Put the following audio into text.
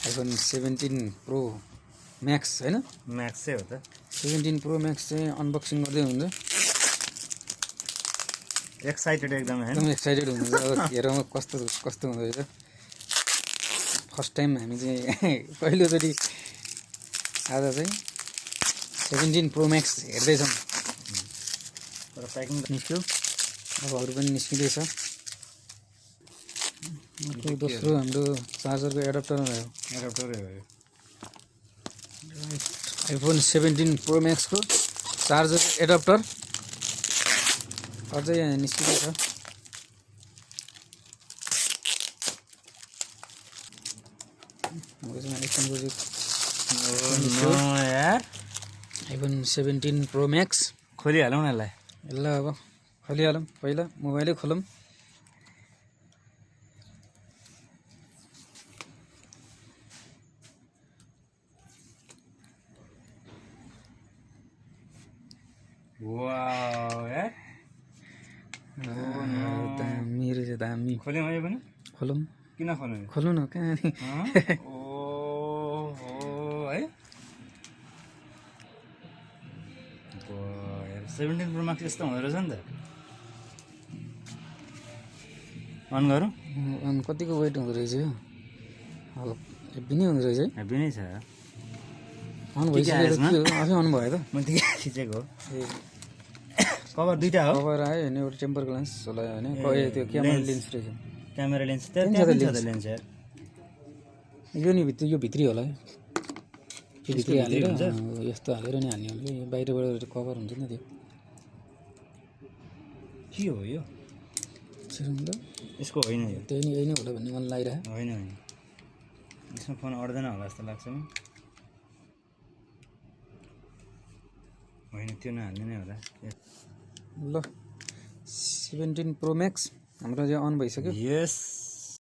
IPhone 17 pro Max हैन म्याक्सै हो त 17 प्रो म्याक्स चाहिँ अनबक्सिङ गर्दै हुन्छ एक्साइटेड एकदम हैन एकदम एक्साइटेड हुनुहुन्छ अब हेरौँ कस्तो कस्तो हुँदो रहेछ फर्स्ट टाइम हामी चाहिँ पहिलोचोटि आज चाहिँ 17 प्रो म्याक्स हेर्दैछौँ तर प्याकिङ निस्क्यो अब अरू पनि निस्किँदैछ दोस्रो हाम्रो चार्जरको एडाप्टर आयो एडाप्टरै हो यो आइफोन 17 प्रो म्याक्सको चार्जर एडाप्टर अझै निस्किँदैछ यार आइफोन 17 प्रो म्याक्स खोलिहालौँ न यसलाई ल अब खोलिहालौँ पहिला मोबाइलै खोलौँ वाउ यार दामी रहेछ दामी खोल्यौँ है पनि खोलौँ किन खोल्नु खोल्नु न कहाँ ओहो है 17 प्रो म्याक्स यस्तो हुँदो रहेछ नि त अन गरौँ अनि कतिको वेट हुँदो रहेछ यो हेभी नै हुँदो रहेछ है हेभी नै छ अन भइसकेको के हो आफै अन भयो त म त्यही खिचेको हो ए कभर दुईटा हो कभर आयो होइन एउटा टेम्पर ग्लास होला होइन त्यो क्यामेरा लेन्स रहेछ क्यामेरा लेन्स त्यहाँ त्यहाँ पनि छ लेन्स। त लेन्स यार यो नि यो भित्री होला है यो भित्री हालेर हुन्छ? यस्तो हालेर नि हाल्ने हो यो बाहिरबाट कभर हुन्छ नि त्यो के हो यो सिरुम त यसको होइन यो त्यही नै यही नै होला भन्ने मलाई लागिरहेको होइन होइन यसमा फोन अड्दैन होला जस्तो लाग्छ नि होइन त्यो नहाल्ने नै होला ल 17 प्रो म्याक्स हाम्रो चाहिँ अन भइसक्यो यस